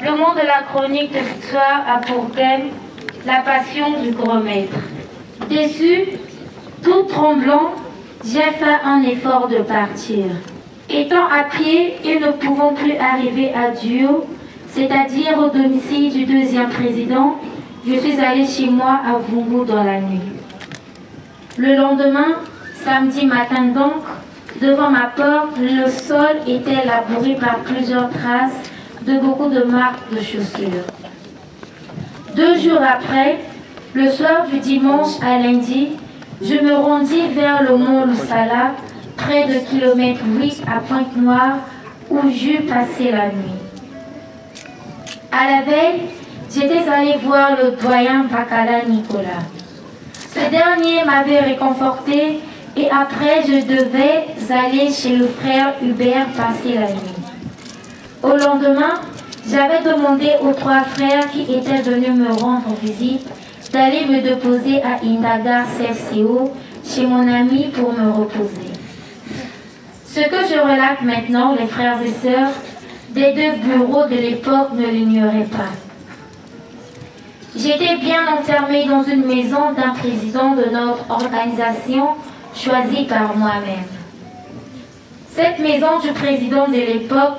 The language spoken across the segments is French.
Le mot de la chronique de ce soir a pour thème la passion du grand maître. Déçu, tout tremblant, j'ai fait un effort de partir. Étant à pied et ne pouvant plus arriver à Duo, c'est-à-dire au domicile du deuxième président, je suis allée chez moi à Vungu dans la nuit. Le lendemain, samedi matin donc, devant ma porte, le sol était labouré par plusieurs traces de beaucoup de marques de chaussures. 2 jours après, le soir du dimanche à lundi, je me rendis vers le mont Lusala, près de kilomètre 8 à Pointe-Noire, où j'eus passé la nuit. À la veille, j'étais allée voir le doyen Bakala Nicolas. Ce dernier m'avait réconforté et après je devais aller chez le frère Hubert passer la nuit. Au lendemain, j'avais demandé aux 3 frères qui étaient venus me rendre visite d'aller me déposer à Indagar CFCO chez mon ami pour me reposer. Ce que je relate maintenant, les frères et sœurs, des 2 bureaux de l'époque ne l'ignoraient pas. J'étais bien enfermée dans une maison d'un président de notre organisation choisi par moi-même. Cette maison du président de l'époque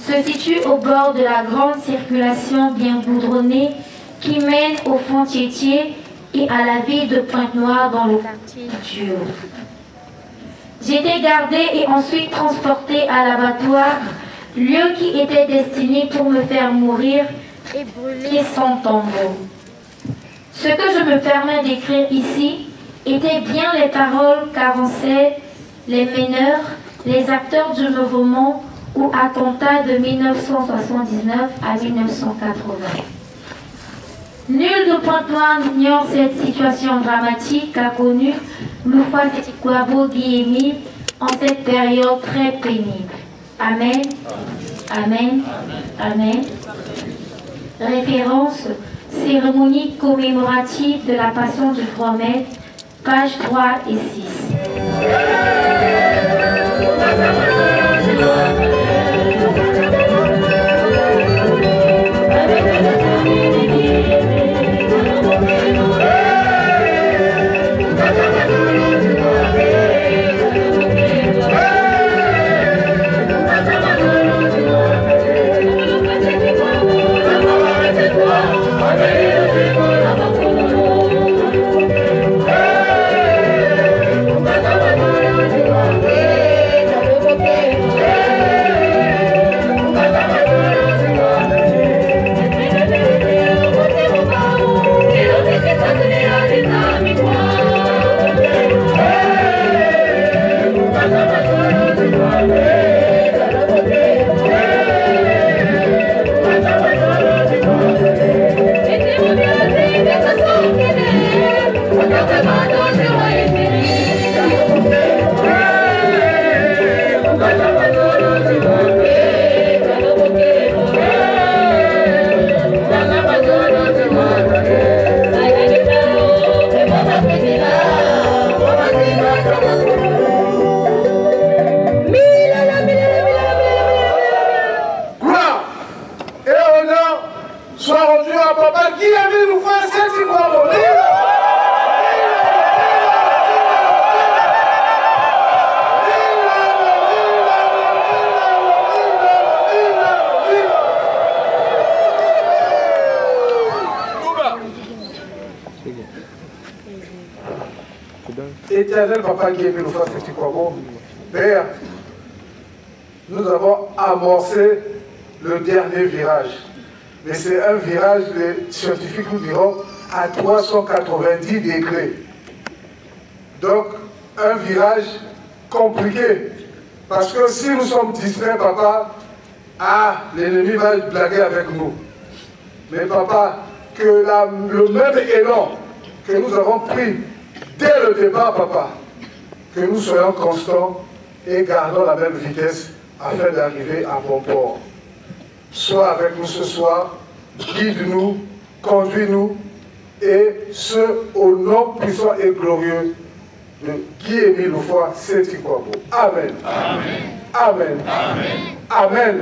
se situe au bord de la grande circulation bien goudronnée qui mène au fond Tiettié et à la ville de Pointe-Noire dans le quartier Duo. J'étais gardée et ensuite transportée à l'abattoir, lieu qui était destiné pour me faire mourir et brûler sans tombeau. Ce que je me permets d'écrire ici étaient bien les paroles qu'avançaient les meneurs, les acteurs du mouvement ou attentats de 1979 à 1980. Nul de Pointe-Noire n'ignore cette situation dramatique qu'a connue Loufa Setikwabo Guy-Émile en cette période très pénible. Amen. Amen. Amen. Référence, cérémonie commémorative de la Passion du Grand Maître, pages 3 et 6. Éternel Papa Guy-Émile Loufa Setikwabo, Père, nous avons amorcé le dernier virage. Mais c'est un virage, les scientifiques nous diront, à 390 degrés. Donc, un virage compliqué. Parce que si nous sommes distraits, papa, l'ennemi va blaguer avec nous. Mais papa, que le même élan que nous avons pris dès le départ, papa, que nous soyons constants et gardons la même vitesse afin d'arriver à bon port. Sois avec nous ce soir, guide-nous, conduis-nous, et ce au nom puissant et glorieux de Guy-Émile Loufa Setikwabo. Amen. Amen. Amen. Amen. Amen.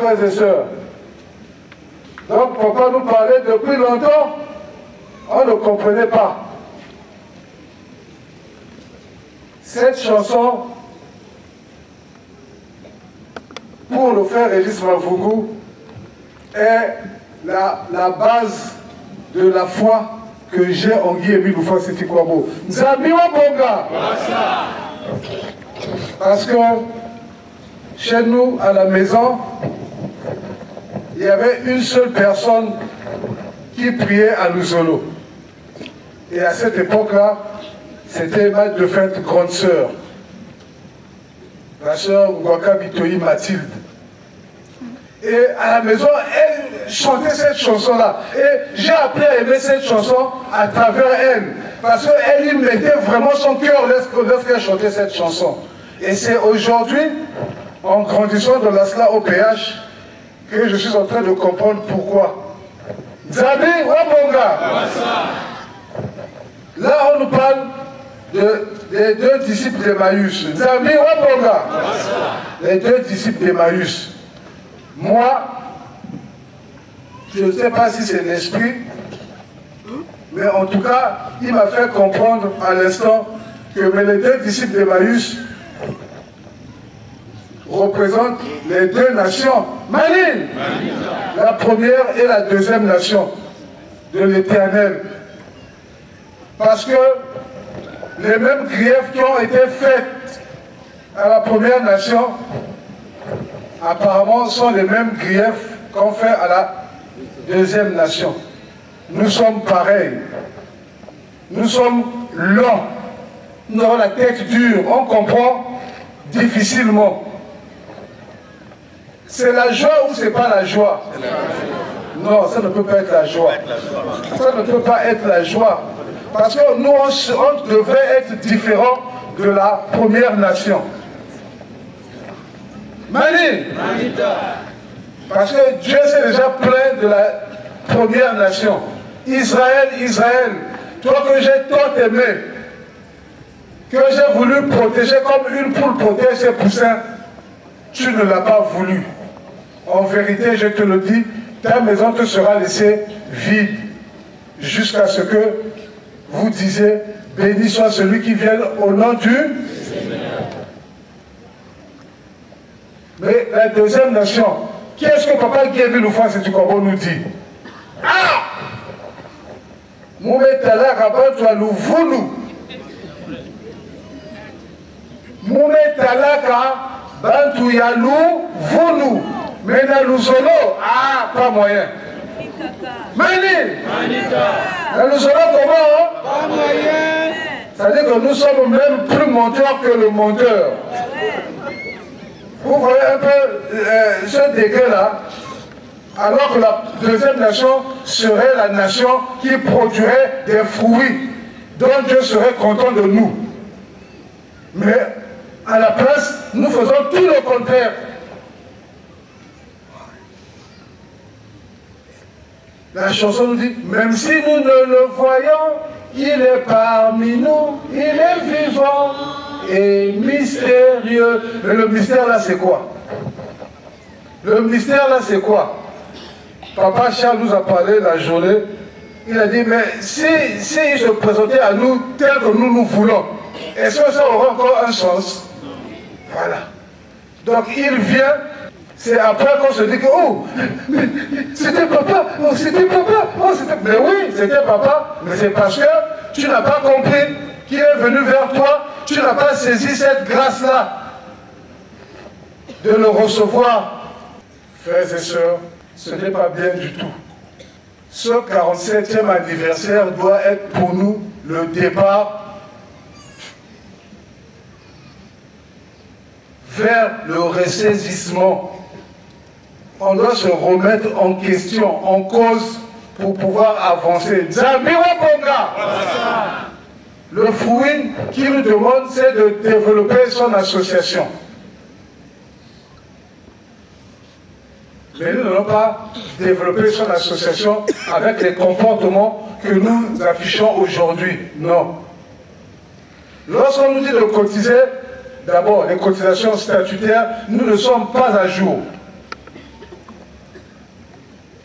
frères et sœurs. Donc papa nous parlait depuis longtemps, on ne comprenait pas. Cette chanson, pour le frère Régis Mavungu, est la base de la foi que j'ai en Guy Émile Bouffon Siti Kwabo. Nzambi wa Bonga. Parce que chez nous, à la maison, il y avait une seule personne qui priait à Luzolo. Et à cette époque-là, c'était ma de fait grande sœur, la sœur Ngwaka Bitoyi Mathilde. Et à la maison, elle chantait cette chanson-là. Et j'ai appris à aimer cette chanson à travers elle. Parce qu'elle y mettait vraiment son cœur lorsqu'elle chantait cette chanson. Et c'est aujourd'hui, en grandissant dans l'Asla au PH, que je suis en train de comprendre pourquoi. Nzambi Wabonga. Là, on nous parle des deux disciples d'Emmaüs. Nzambi Wabonga. Les deux disciples d'Emmaüs. Moi, je ne sais pas si c'est l'esprit, mais en tout cas, il m'a fait comprendre à l'instant que les deux disciples d'Emmaüs représentent les deux nations. Mali, la première et la deuxième nation de l'Éternel. Parce que les mêmes griefs qui ont été faits à la première nation, apparemment, sont les mêmes griefs qu'on fait à la deuxième nation. Nous sommes pareils. Nous sommes lents. Nous avons la tête dure. On comprend difficilement. C'est la joie ou c'est pas la joie? Non, ça ne peut pas être la joie. Ça ne peut pas être la joie. Parce que nous, on devait être différents de la première nation. Mali. Parce que Dieu s'est déjà plaint de la première nation. Israël, Israël, toi que j'ai tant aimé, que j'ai voulu protéger comme une poule protège ses poussins, tu ne l'as pas voulu. En vérité, je te le dis, ta maison te sera laissée vide jusqu'à ce que vous disiez, béni soit celui qui vient au nom du Seigneur. Mais la deuxième nation, qu'est-ce que papa Guébi Loufouassi Tukombo nous dit? Ah! Moumetala Rabantua Louvoulou. Moumetala Bantu Yalou Voulou. Mena Louzolo. Ah, pas moyen. Mani! La Louzolo comment? Pas moyen. C'est-à-dire que nous sommes même plus monteurs que le monteur. Vous voyez un peu ce degré-là, alors que la deuxième nation serait la nation qui produirait des fruits dont Dieu serait content de nous. Mais à la place, nous faisons tout le contraire. La chanson nous dit, même si nous ne le voyons, il est parmi nous, il est vivant et mystérieux. Mais le mystère là, c'est quoi? Le mystère là, c'est quoi? Papa Charles nous a parlé la journée. Il a dit, mais si il se présentait à nous tel que nous voulons, est-ce que ça aura encore un sens? Voilà. Donc il vient, c'est après qu'on se dit que, oh, c'était papa, oh, c'était papa, oh, c'était... Mais oui, c'était papa, mais c'est parce que tu n'as pas compris qu'il est venu vers toi, tu n'as pas saisi cette grâce-là de le recevoir. Frères et sœurs, ce n'est pas bien du tout. Ce 47e anniversaire doit être pour nous le départ vers le ressaisissement. On doit se remettre en question, en cause, pour pouvoir avancer. Nzambiwa Bonga! Le fruit qu'il nous demande, c'est de développer son association. Mais nous n'allons pas développer son association avec les comportements que nous affichons aujourd'hui. Non. Lorsqu'on nous dit de cotiser, d'abord, les cotisations statutaires, nous ne sommes pas à jour.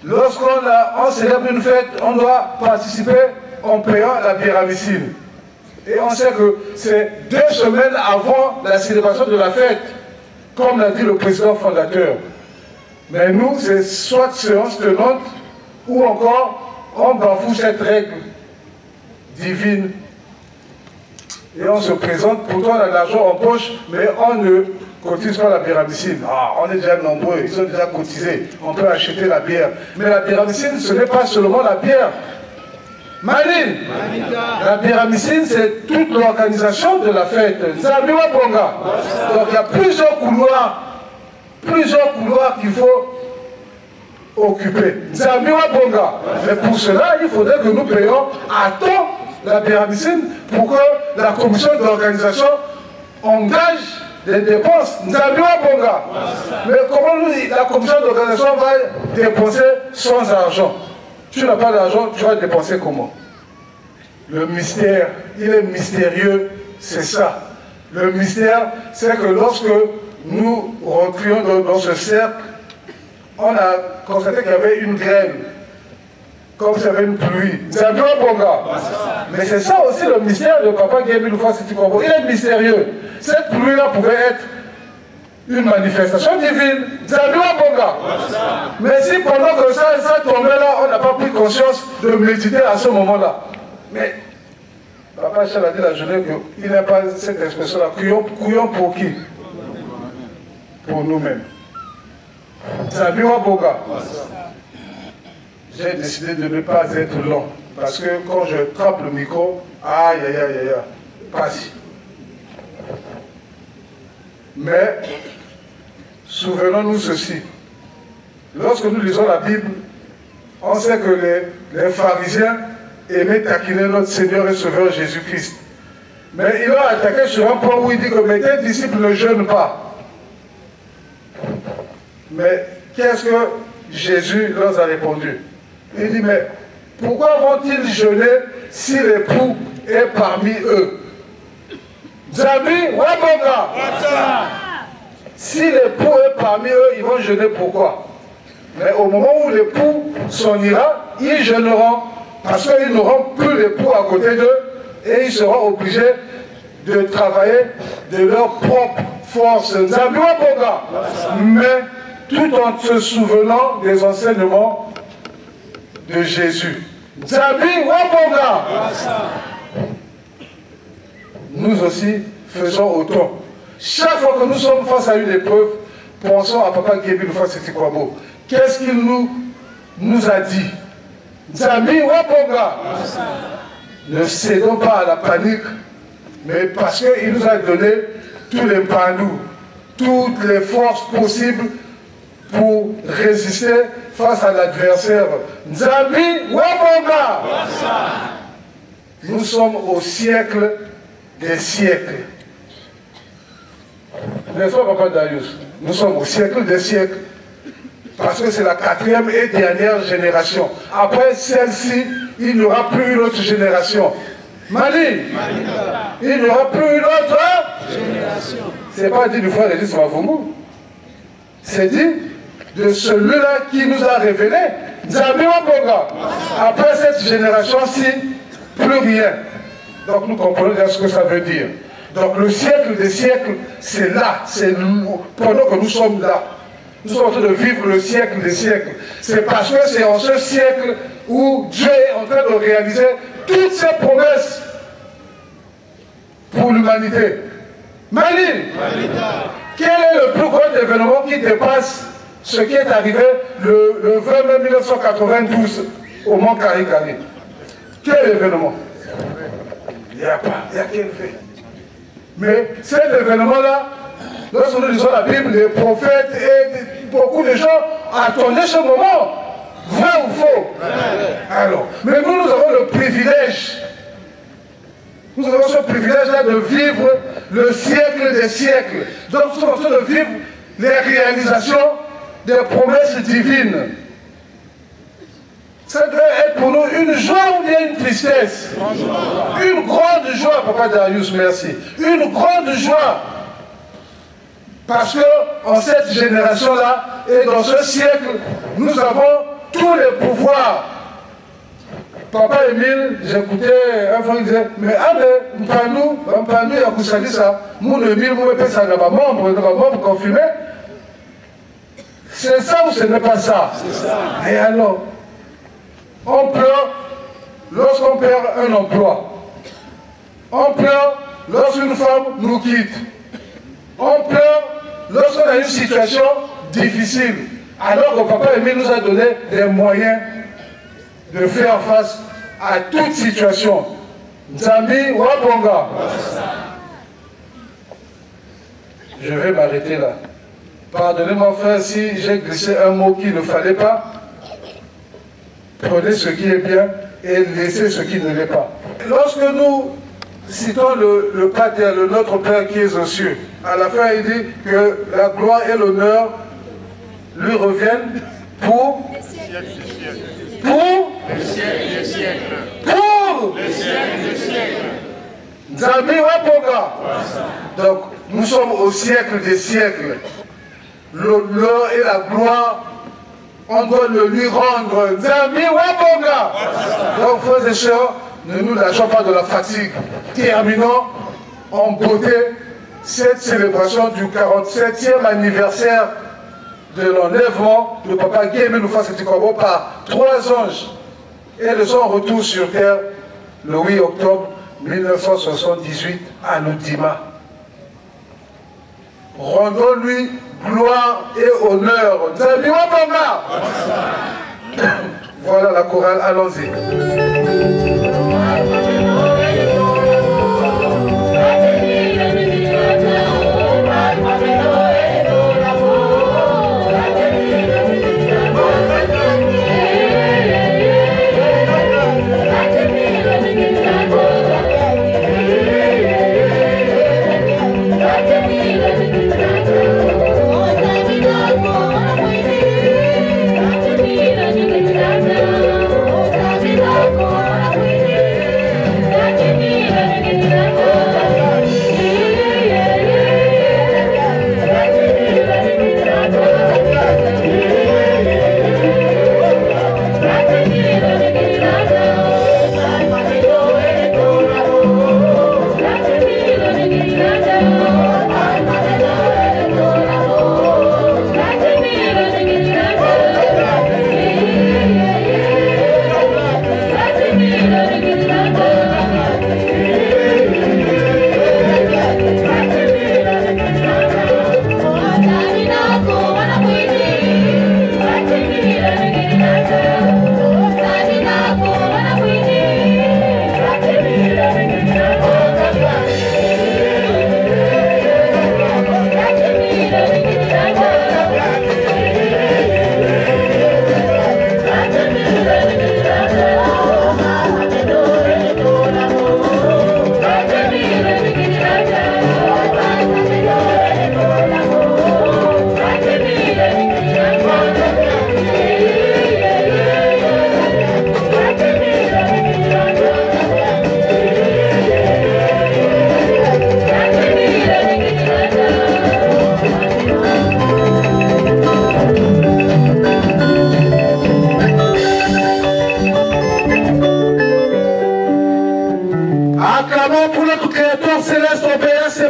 Lorsqu'on célèbre une fête, on doit participer en payant la pyramicine. Et on sait que c'est 2 semaines avant la célébration de la fête, comme l'a dit le président fondateur. Mais nous, c'est soit séance tenante, ou encore on bafoue cette règle divine. Et on se présente, pourtant on a de l'argent en poche, mais on ne cotise pas la pyramicine. Ah, on est déjà nombreux, ils ont déjà cotisé, on peut acheter la bière. Mais la pyramicine, ce n'est pas seulement la bière. Mani, la pyramicine, c'est toute l'organisation de la fête. Nzambiwa Bonga. Donc il y a plusieurs couloirs qu'il faut occuper. Nzambiwa Bonga. Mais pour cela, il faudrait que nous payions à temps la pyramicine pour que la commission d'organisation engage des dépenses. Nzambiwa Bonga. Mais comment la commission d'organisation va dépenser sans argent? Tu n'as pas d'argent, tu vas dépenser comment? Le mystère, il est mystérieux, c'est ça. Le mystère, c'est que lorsque nous rentrions dans ce cercle, on a constaté qu'il y avait une graine, comme s'il y avait une pluie. C'est un grand bonga. Mais c'est ça aussi le mystère de Papa Guébi Loufouassi Tukombo. Il est mystérieux. Cette pluie-là pouvait être une manifestation divine. C'est un grand bonga. Mais si pendant que ça tombait là, on n'a pas pris conscience de méditer à ce moment-là. Mais Papa Charles a dit la journée qu'il n'a pas cette expression-là. Couillons pour qui? Pour nous-mêmes. Nzambiwa Bonga. J'ai décidé de ne pas être long. Parce que quand je trappe le micro, aïe aïe aïe aïe, pas si. Mais souvenons-nous ceci. Lorsque nous lisons la Bible, on sait que les pharisiens aimaient taquiner notre Seigneur et Sauveur Jésus-Christ. Mais il a attaqué sur un point où il dit que mes disciples ne jeûnent pas. Mais qu'est-ce que Jésus leur a répondu? Il dit, mais pourquoi vont-ils jeûner si l'époux est parmi eux? Nzambi Wabonga. Si l'époux est parmi eux, ils vont jeûner pourquoi? Mais au moment où l'époux s'en ira, ils jeûneront parce qu'ils n'auront plus l'époux à côté d'eux et ils seront obligés de travailler de leur propre force. Nzambi Wabonga. Mais tout en se souvenant des enseignements de Jésus. Nzambi Wabonga. Nous aussi faisons autant. Chaque fois que nous sommes face à une épreuve, pensons à Papa Guébi Lufa-Setikwabo. Qu'est-ce qu'il nous a dit? Nzambi Wabonga. Ne cédons pas à la panique, mais parce qu'il nous a donné tous les panneaux, toutes les forces possibles pour résister face à l'adversaire. Nzambi Wabonga. Nous sommes au siècle des siècles. N'est-ce pas, Papa Darius? Nous sommes au siècle des siècles. Parce que c'est la 4e et dernière génération. Après celle-ci, il n'y aura plus une autre génération. Mali, il n'y aura plus une autre génération. Ce n'est pas dit du frère Elis Mavungu. C'est dit de celui-là qui nous a révélé. Nzambi Wabonga. Après cette génération-ci, plus rien. Donc nous comprenons bien ce que ça veut dire. Donc le siècle des siècles, c'est là, c'est pendant que nous sommes là. Nous sommes en train de vivre le siècle des siècles. C'est parce que c'est en ce siècle où Dieu est en train de réaliser toutes ses promesses pour l'humanité. Mali, quel est le plus grand événement qui dépasse ce qui est arrivé le 20 mai 1992 au Mont Karikari? Quel événement? Il n'y a pas, il n'y a qu'un fait. Mais cet événement-là, lorsque nous lisons la Bible, les prophètes et beaucoup de gens attendaient ce moment. Vrai ou faux? Alors, mais nous avons le privilège. Nous avons ce privilège-là de vivre le siècle des siècles. Donc nous sommes en train de vivre les réalisations des promesses divines. Ça doit être pour nous une joie ou bien une tristesse? Une grande joie, Papa Darius, merci. Une grande joie. Parce que en cette génération-là et dans ce siècle, nous avons tous les pouvoirs. Papa Émile, j'écoutais un frère qui disait, mais Mpanou, il y a Koussali ça, mon Émile, mon épée, ça n'a pas membre confirmé. C'est ça ou ce n'est pas ça? Et alors, on pleure lorsqu'on perd un emploi. On pleure lorsqu'une femme nous quitte. On pleure lorsqu'on a une situation difficile. Alors que Papa Émile nous a donné des moyens de faire face à toute situation. Nzambi Wabonga. Je vais m'arrêter là. Pardonnez-moi, frère, si j'ai glissé un mot qu'il ne fallait pas. Prenez ce qui est bien et laissez ce qui ne l'est pas. Lorsque nous citons le Pater, le Notre Père qui est aux cieux, à la fin il dit que la gloire et l'honneur lui reviennent pour les siècles des siècles. Pour les siècles des siècles. Nzambi Wabonga. Donc nous sommes au siècle des siècles. L'honneur et la gloire, on doit le lui rendre. Nzambi Wabonga. Donc frères et sœurs, ne nous lâchons pas de la fatigue. Terminons en beauté cette célébration du 47e anniversaire de l'enlèvement de Papa Guébi Lufa-Setikwabo par 3 anges et de son retour sur terre le 8 octobre 1978 à Noudima. Rendons-lui gloire et honneur. Nzambi Wabonga. Voilà la chorale, allons-y. Oh,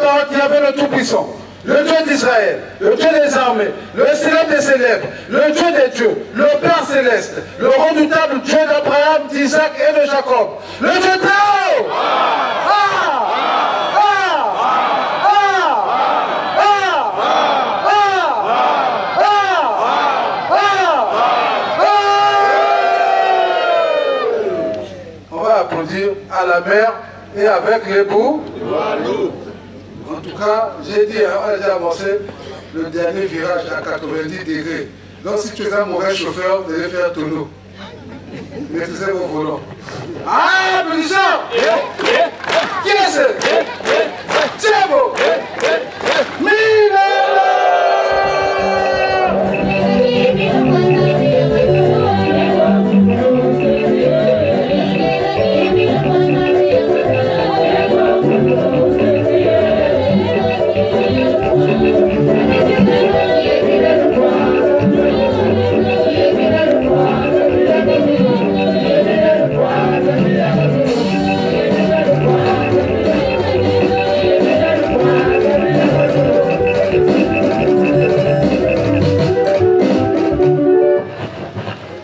porte, il y avait le Tout-Puissant, le Dieu d'Israël, le Dieu des armées, le célèbre des célèbres, le Dieu des dieux, le Père céleste, le redoutable Dieu d'Abraham, d'Isaac et de Jacob, le Dieu très haut. On va applaudir à la mer et avec les bouts. En tout cas, j'ai dit, on a déjà avancé le dernier virage à 90 degrés. Donc si tu es un mauvais chauffeur, vous devez faire tonneau. Maîtrisez vos volants. Ah, applaudissons! Qui est ce? C'est beau!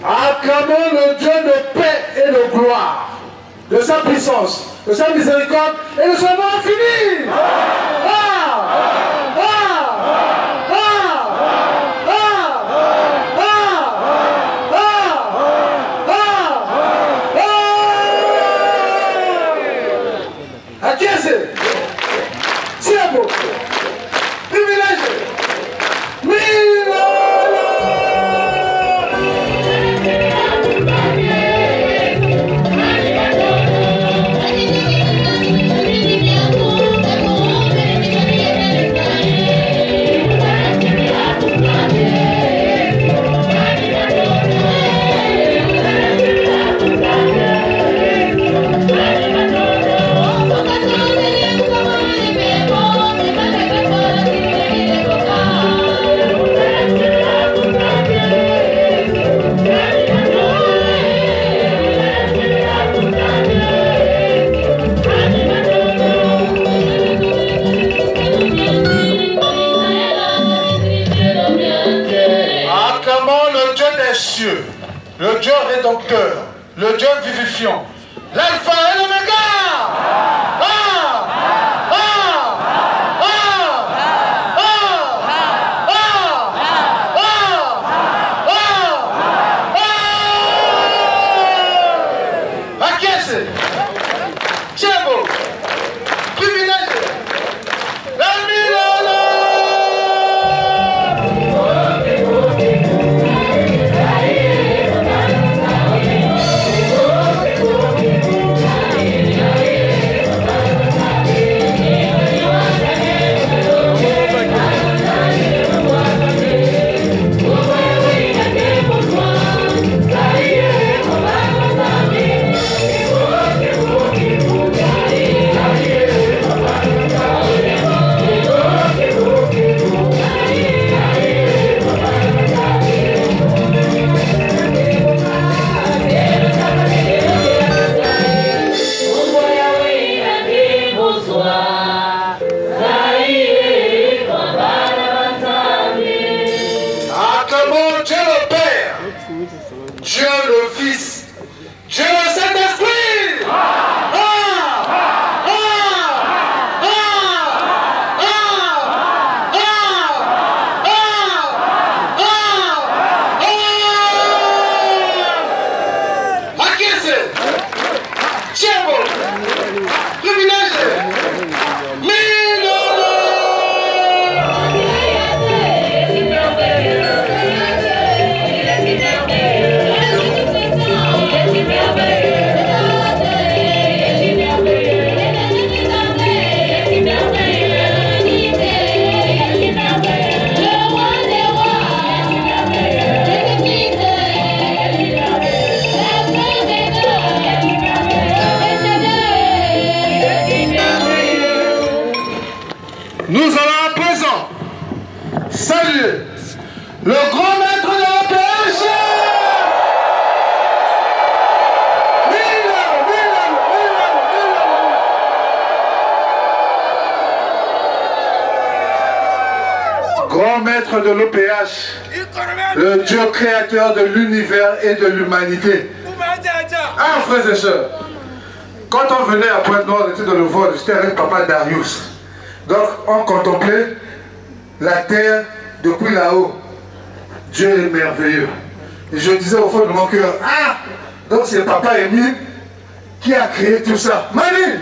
Acclamons le Dieu de paix et de gloire, de sa puissance, de sa miséricorde et de son nom infini. À qui est-ce? C'est beau. Privilégié. Le Dieu rédempteur, le Dieu vivifiant, l'alpha et l'oméga. Acquiescez, Thiago, privilégié, Dieu le Fils, Dieu le Saint-Esprit. Nous allons à présent saluer le grand maître de la pêche. grand maître de l'OPH, le Dieu créateur de l'univers et de l'humanité. Ah, frères et sœurs, quand on venait à Pointe-Noire, on était dans le vol, j'étais avec papa Darius. Donc, on contemplait la terre depuis là-haut. Dieu est merveilleux. Et je disais au fond de mon cœur, ah, donc c'est papa Émile qui a créé tout ça. Mani,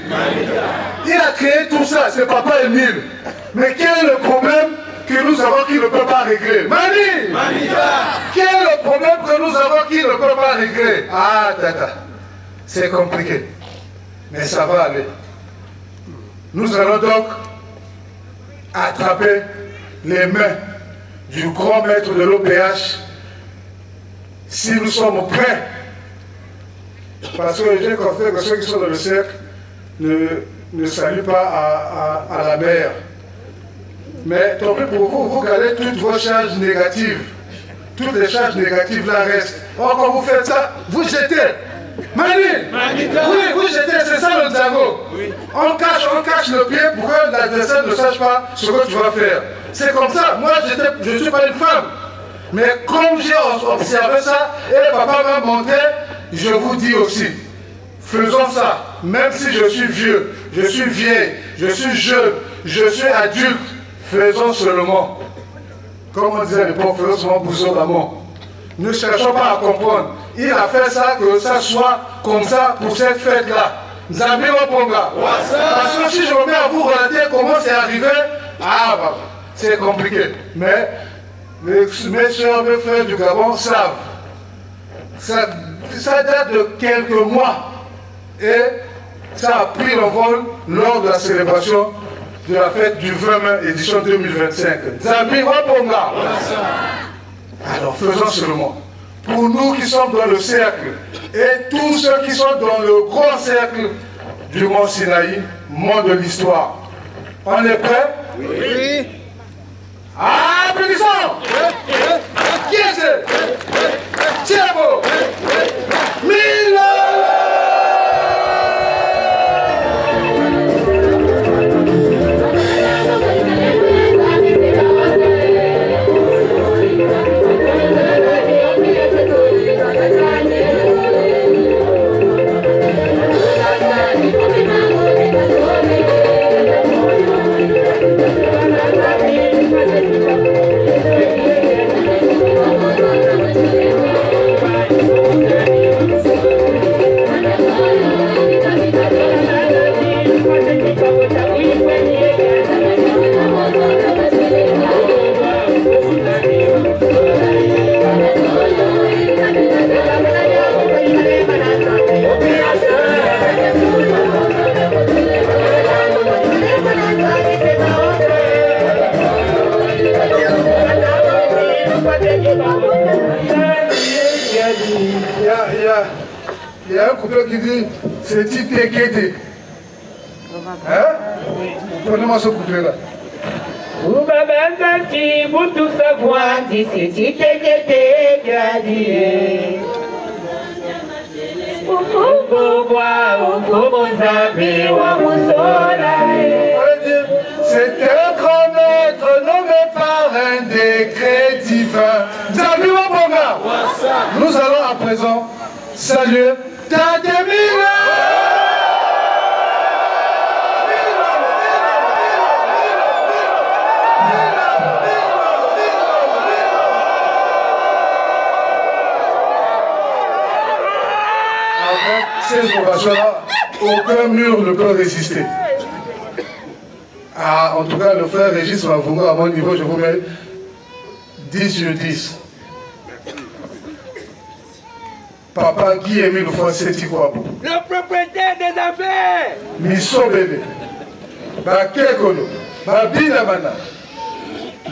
il a créé tout ça, c'est papa Émile. Mais quel est le problème que nous avons qui ne peut pas régler? Mani, quel est le problème que nous avons qui ne peut pas régler? Ah, tata, c'est compliqué. Mais ça va aller. Nous allons donc attraper les mains du grand maître de l'OPH si nous sommes prêts. Parce que j'ai constaté que ceux qui sont dans le cercle ne saluent pas à la mer. Mais tant pis pour vous, vous gardez toutes vos charges négatives. Toutes les charges négatives là restent. Or, quand vous faites ça, vous jetez. Mani, oui, vous jetez, c'est ça le Nzago. Oui. On cache le pied pour que l'adversaire ne sache pas ce que tu vas faire. C'est comme ça. Moi, je ne suis pas une femme. Mais comme j'ai observé ça, et papa m'a montré, je vous dis aussi, faisons ça. Même si je suis vieux, je suis vieille, je suis jeune, je suis adulte, faisons seulement. Comme on disait à l'époque, faisons seulement bouson d'amour. Ne cherchons pas à comprendre. Il a fait ça, que ça soit comme ça pour cette fête-là. Nzambi Waponga. Parce que si je me mets à vous relater comment c'est arrivé, ah, bah, c'est compliqué. Mais mes soeurs, mes frères du Gabon savent. Ça date de quelques mois. Et ça a pris l'envol lors de la célébration de la fête du 20 mai, édition 2025. Nzambi Waponga. Alors faisons seulement. Pour nous qui sommes dans le cercle et tous ceux qui sont dans le grand cercle du Mont Sinaï, mont de l'histoire. On est prêts? Oui. Applaudissons! Qui est ce? Thiago! Milo! Il y a un couplet qui dit c'est Titekete. Hein? Prenez-moi ce couplet-là. Ubabazaki butu sakwandi c'est Titekete gadi. C'est un grand maître nommé par un décret divin. Nzambi Waponga. Nous allons à présent saluer Tatemila. Avec ces ovations-là, aucun mur ne peut résister. Ah, en tout cas, le frère Régis Mavunga, à mon niveau, je vous mets 10 sur 10. Papa Guy Émile Fonseti Kwabo. Le propriétaire des affaires. Misobele. Bakekolo. Babinamana.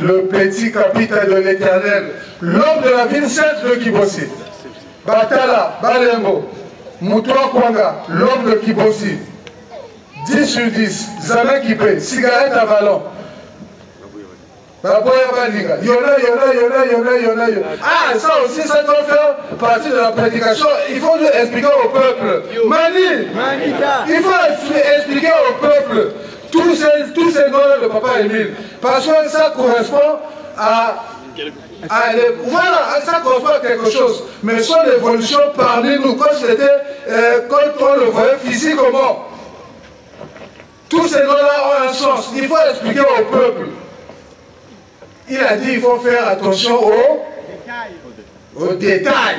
Le petit capitaine de l'Éternel. L'homme de la ville sainte de Kibossi. Batala, Balembo. Moutoua Kwanga. L'homme de Kibossi. 10 sur 10. Zame Kipé. Cigarette à ballon. Yona. Ah, ça aussi, ça doit faire partie de la prédication. Il faut nous expliquer au peuple. Mani, il faut expliquer au peuple tous ces noms de Papa Émile. Parce que ça correspond voilà, ça correspond à quelque chose. Mais son évolution parmi nous, quand on le voyait physiquement, tous ces noms-là ont un sens. Il faut expliquer au peuple. Il a dit qu'il faut faire attention aux détails.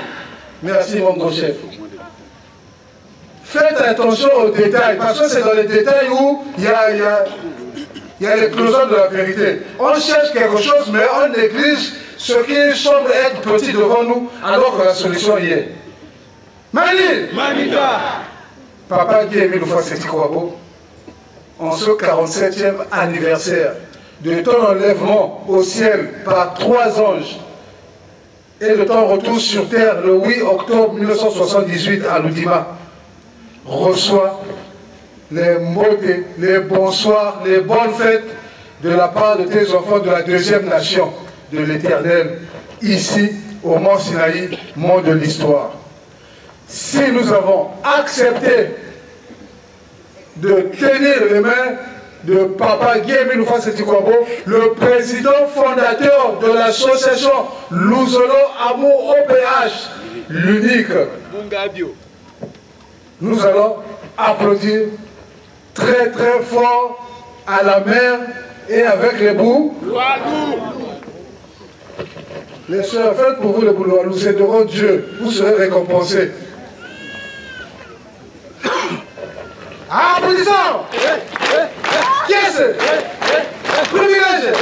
Merci mon grand chef. Faites attention aux détails, parce que c'est dans les détails où il y a l'éclosion de la vérité. On cherche quelque chose, mais on néglige ce qui semble être petit devant nous, alors que la solution y est. Manita. Papa Guy Émile Houphouët-Boigny, en ce 47e anniversaire de ton enlèvement au ciel par 3 anges et de ton retour sur terre le 8 octobre 1978 à Loudima, reçois les mots, les bonsoirs, les bonnes fêtes de la part de tes enfants de la deuxième nation de l'Éternel, ici au Mont Sinaï, mont de l'histoire. Si nous avons accepté de tenir les mains de Papa Guy Émile Houphouët-Boigny, le président fondateur de l'association Luzolo Amour OPH, l'unique, nous allons applaudir très très fort à la mer et avec les bouts. Les soeurs, faites pour vous les bouts. Nous aiderons Dieu, vous serez récompensés. Applaudissons! Qui est ce? Privilège!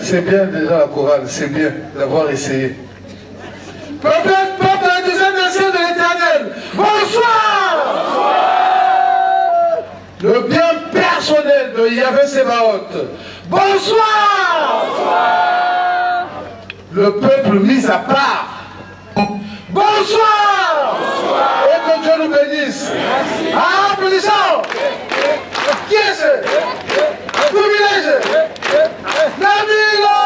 C'est bien déjà la chorale, c'est bien d'avoir essayé. Peuple des nations de l'Éternel, bonsoir! Bonsoir! Le bien personnel de Yahvé Sébaoth, bonsoir! Bonsoir! Le peuple mis à part, bonsoir! Bonsoir! Et que Dieu nous bénisse. Merci. Applaudissons! Qui est ce? Privilège! Alléluia.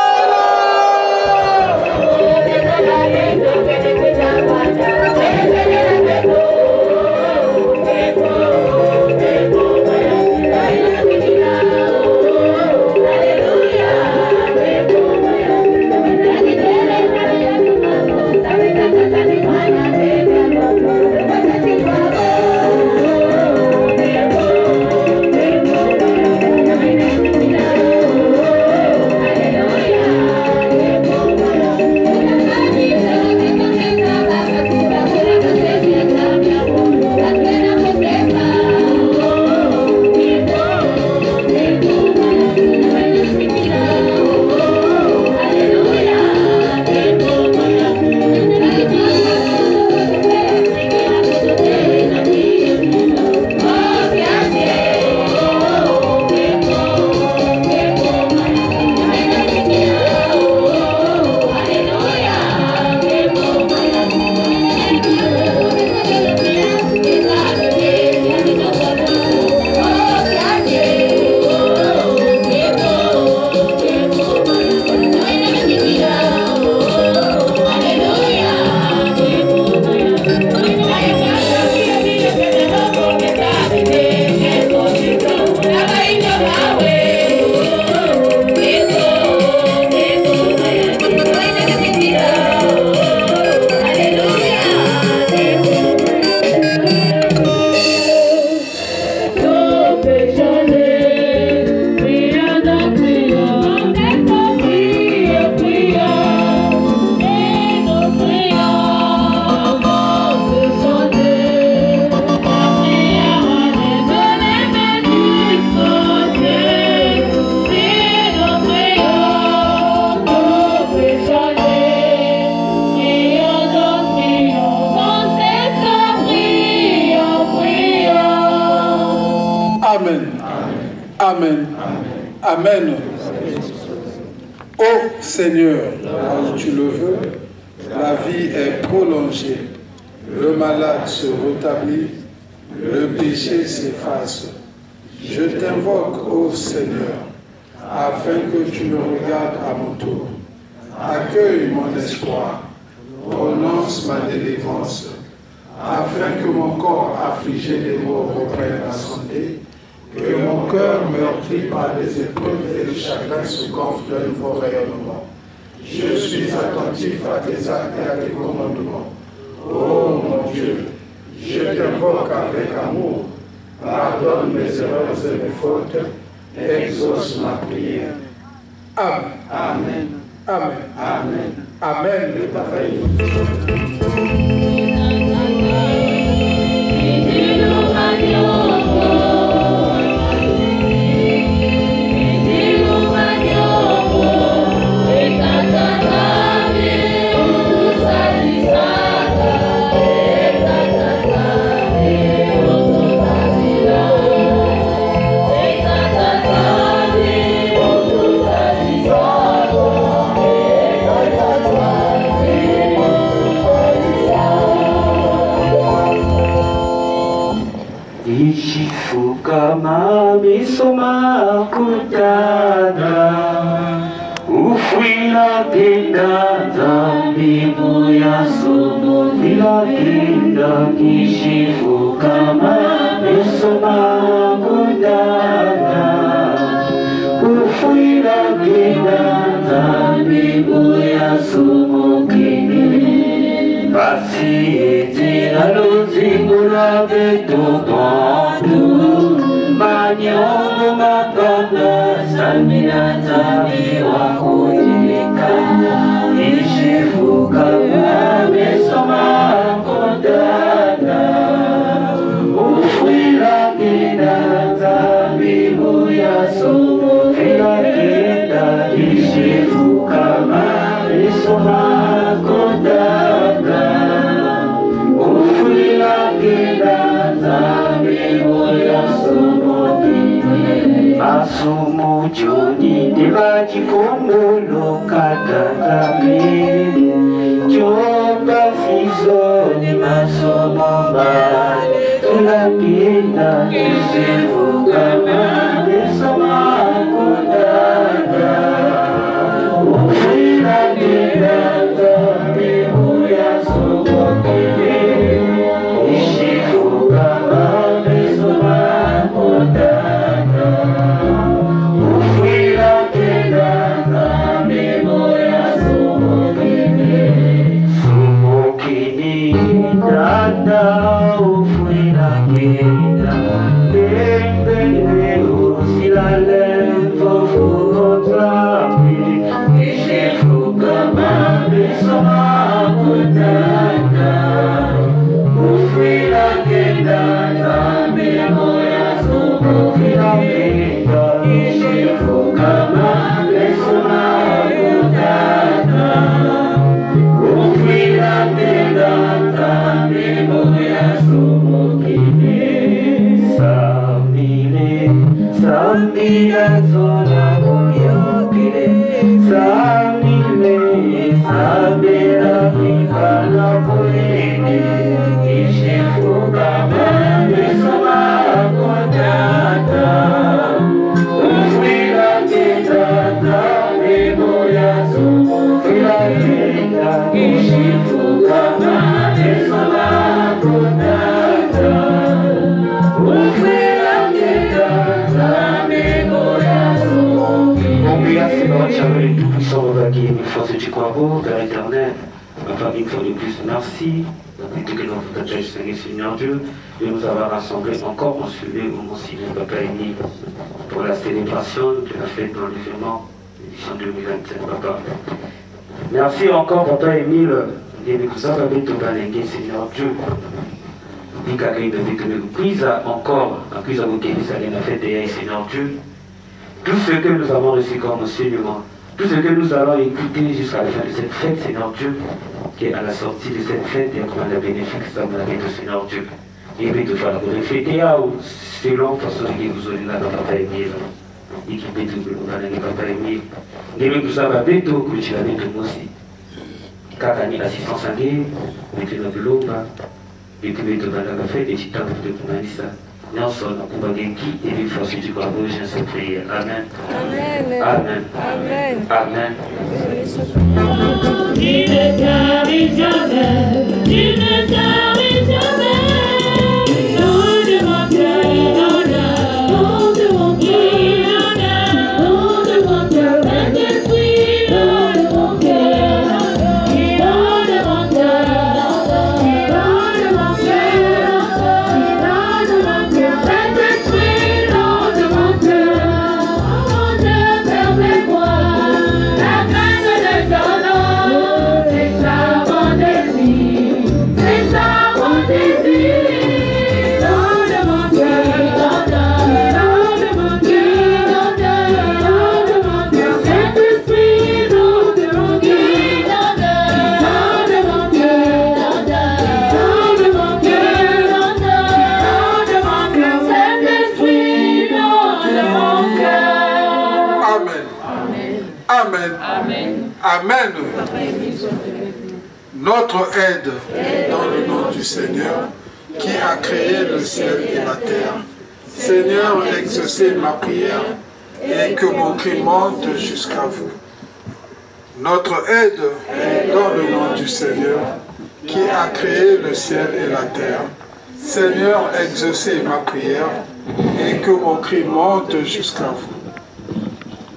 Amen. Amen. Ô Seigneur, quand tu le veux, la vie est prolongée, le malade se rétablit, le péché s'efface. Je t'invoque, ô Seigneur, afin que tu me regardes à mon tour. Accueille mon espoir, prononce ma délivrance, afin que mon corps affligé des maux reprenne la santé, que mon cœur meurtri par les épreuves et les chagrins se gonfle d'un nouveau rayonnement. Je suis attentif à tes actes et à tes commandements. Oh mon Dieu, je t'invoque avec amour, pardonne mes erreurs et mes fautes, exauce ma prière. Amen. Amen. Amen. Amen. Amen. Le pareil. Kama misoma kutana ufuila kenda dhambi ya sumu vila kenda kishifu kama misoma kutana ufuila kenda dhambi ya sumu kini basi etina zingura beto Manyomu makanda samina tabi wa kujika Ishifu kama mesoma kodana Ufuila kina tabi huya sumu Fila kina ishifu kama mesoma kodana Ufuila kina tabi huya sumu Asumu joni devaji komulo katatame Choba fizo ni masomo bale Tulapina kisefu kama nesoma kodada Ufila kina zambi huya sumo kine Ishifu kama nesoma kodada Dada ufuila kenda Bembele usila lento furotapi Ishifu kama besoma kudada Ufuila kenda Zambi moya sumu Fila kenda Ishifu kama besoma kudada Ufuila kenda Samila zona kuyokile Samile Samila vikana kulini Ishifu kama mesoma kodata Ufila kita zambi moya sumu Fila kita Ishifu kama mesoma kodata Ufila kita Seigneur, Dieu Tout-Puissant, Vaguier, mille fois ce Chikwabo, Père éternel, Papa, une fois de plus, merci d'être que notre déjà Seigneur Dieu, de nous avoir rassemblés encore en ce lieu où mon Seigneur Papa Émile pour la célébration de la fête d'enlèvement, édition 2027, Papa. Merci encore, Papa Émile, de nous avoir tout Seigneur Dieu. Dit qu'à de nous prise encore, en plus à vous guérir, ça vient la fête des Seigneur Dieu. Tout ce que nous avons reçu comme enseignement, tout ce que nous allons écouter jusqu'à la fin de cette fête, Seigneur Dieu, qui est à la sortie de cette fête, et comment la bénéfice dans la vie de Seigneur Dieu. Et puis, de faire la fête, selon la façon que vous avez là dans ta famille. équipe de on va aller papa Emile. Et même tout ça va bientôt que tu vas bientôt aussi. Car année assistance à lui, maintenant de l'eau, et puis bientôt dans la fête et tu t'as de pour ça. Nelson, on va gagner qui et une fois que tu vas voir, j'ai cette prière. Amen. Amen. Amen. Amen. Amen. Tu ne t'arrêtes jamais, tu ne t'arrêtes jamais. Nom de mon cœur, nom de mon cœur, nom de mon cœur, Saint-Esprit, nom de mon cœur, nom de mon cœur, nom de mon cœur, nom de mon cœur, Saint-Esprit, nom de mon cœur, mon Dieu, permets-moi la grâce de ton nom, c'est ça mon désir, c'est ça mon désir. Nom de mon cœur, nom de mon cœur, nom de mon cœur, Saint-Esprit, nom de mon cœur, nom de mon cœur, nom de mon cœur, nom de mon cœur, Saint-Esprit, nom de mon cœur. Amen. Amen. Amen. Notre aide est dans le nom du Seigneur qui a créé le ciel et la terre. Seigneur, exaucez ma prière et que mon cri monte jusqu'à vous. Notre aide est dans le nom du Seigneur qui a créé le ciel et la terre. Seigneur, exaucez ma prière et que mon cri monte jusqu'à vous.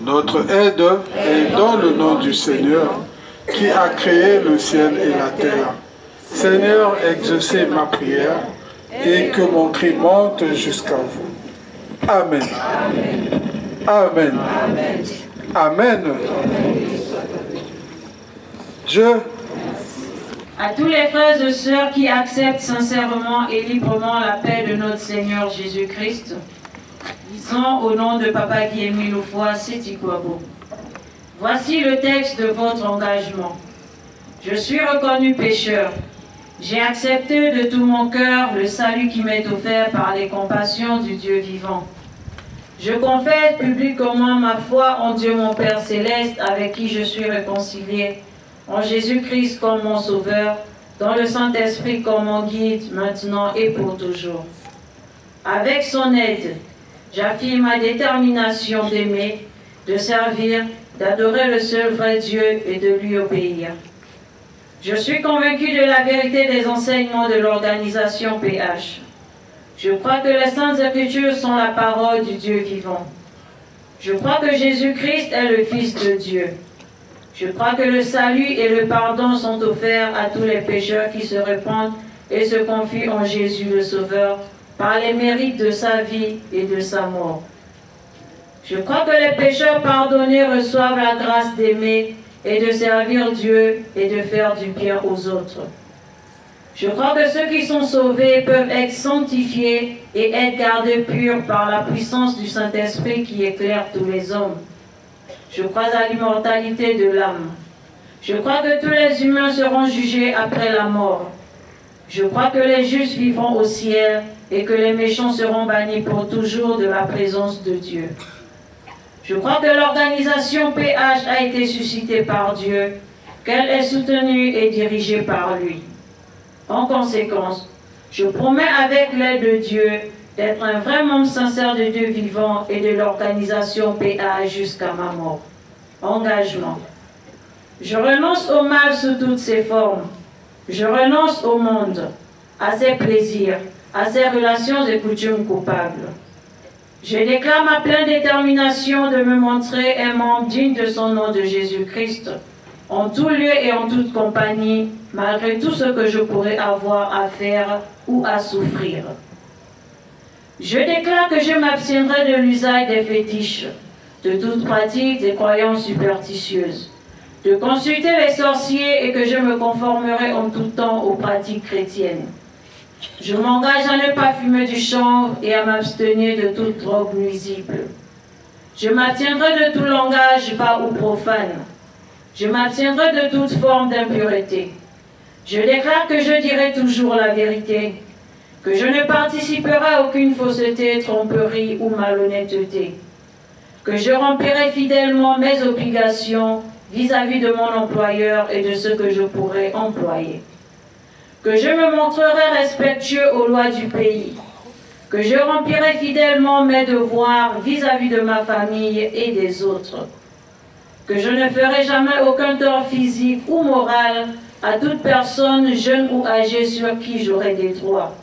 Notre aide est dans le nom du Seigneur qui a créé le ciel et la terre. Seigneur, exaucez ma prière et que mon cri monte jusqu'à vous. Amen. Amen. Amen. À tous les frères et sœurs qui acceptent sincèrement et librement l'appel de notre Seigneur Jésus-Christ, disons au nom de Papa Guillemille Loufoua, Sétikwabo. Voici le texte de votre engagement. Je suis reconnu pécheur. J'ai accepté de tout mon cœur le salut qui m'est offert par les compassions du Dieu vivant. Je confesse publiquement ma foi en Dieu mon Père Céleste avec qui je suis réconcilié, en Jésus-Christ comme mon Sauveur, dans le Saint-Esprit comme mon guide, maintenant et pour toujours. Avec son aide, j'affirme ma détermination d'aimer, de servir, d'adorer le seul vrai Dieu et de lui obéir. Je suis convaincu de la vérité des enseignements de l'organisation PH. Je crois que les Saintes Écritures sont la parole du Dieu vivant. Je crois que Jésus-Christ est le Fils de Dieu. Je crois que le salut et le pardon sont offerts à tous les pécheurs qui se répandent et se confient en Jésus le Sauveur par les mérites de sa vie et de sa mort. Je crois que les pécheurs pardonnés reçoivent la grâce d'aimer et de servir Dieu et de faire du bien aux autres. Je crois que ceux qui sont sauvés peuvent être sanctifiés et être gardés purs par la puissance du Saint-Esprit qui éclaire tous les hommes. Je crois à l'immortalité de l'âme. Je crois que tous les humains seront jugés après la mort. Je crois que les justes vivront au ciel et que les méchants seront bannis pour toujours de la présence de Dieu. Je crois que l'organisation PH a été suscitée par Dieu, qu'elle est soutenue et dirigée par lui. En conséquence, je promets avec l'aide de Dieu d'être un vrai membre sincère de Dieu vivant et de l'organisation PH jusqu'à ma mort. Engagement. Je renonce au mal sous toutes ses formes. Je renonce au monde, à ses plaisirs, à ses relations et coutumes coupables. Je déclare ma pleine détermination de me montrer un membre digne de son nom de Jésus-Christ, en tout lieu et en toute compagnie, malgré tout ce que je pourrais avoir à faire ou à souffrir. Je déclare que je m'abstiendrai de l'usage des fétiches, de toute pratique des croyances superstitieuses, de consulter les sorciers et que je me conformerai en tout temps aux pratiques chrétiennes. Je m'engage à ne pas fumer du chanvre et à m'abstenir de toute drogue nuisible. Je m'abstiendrai de tout langage bas ou profane. Je m'abstiendrai de toute forme d'impureté. Je déclare que je dirai toujours la vérité, que je ne participerai à aucune fausseté, tromperie ou malhonnêteté, que je remplirai fidèlement mes obligations vis-à-vis de mon employeur et de ceux que je pourrai employer, que je me montrerai respectueux aux lois du pays, que je remplirai fidèlement mes devoirs vis-à-vis de ma famille et des autres, que je ne ferai jamais aucun tort physique ou moral à toute personne, jeune ou âgée, sur qui j'aurai des droits,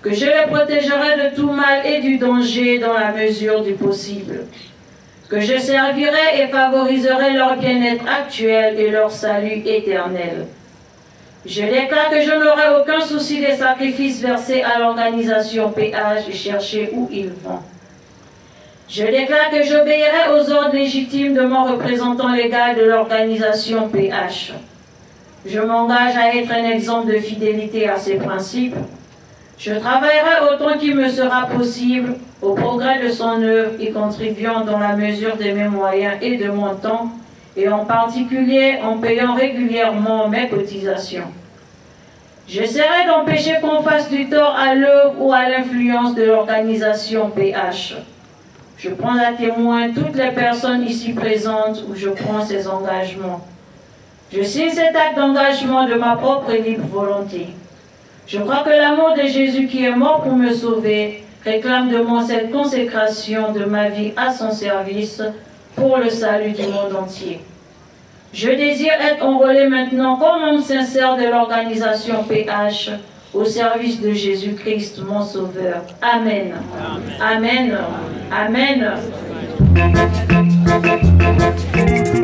que je les protégerai de tout mal et du danger dans la mesure du possible, que je servirai et favoriserai leur bien-être actuel et leur salut éternel. Je déclare que je n'aurai aucun souci des sacrifices versés à l'organisation PH et chercher où ils vont. Je déclare que j'obéirai aux ordres légitimes de mon représentant légal de l'organisation PH. Je m'engage à être un exemple de fidélité à ces principes. Je travaillerai autant qu'il me sera possible au progrès de son œuvre, y contribuant dans la mesure de mes moyens et de mon temps, et en particulier en payant régulièrement mes cotisations. J'essaierai d'empêcher qu'on fasse du tort à l'œuvre ou à l'influence de l'organisation PH. Je prends à témoin toutes les personnes ici présentes où je prends ces engagements. Je signe cet acte d'engagement de ma propre et libre volonté. Je crois que l'amour de Jésus qui est mort pour me sauver réclame de moi cette consécration de ma vie à son service pour le salut du monde entier. Je désire être enrôlé maintenant comme homme sincère de l'organisation PH au service de Jésus-Christ, mon Sauveur. Amen. Amen. Amen. Amen.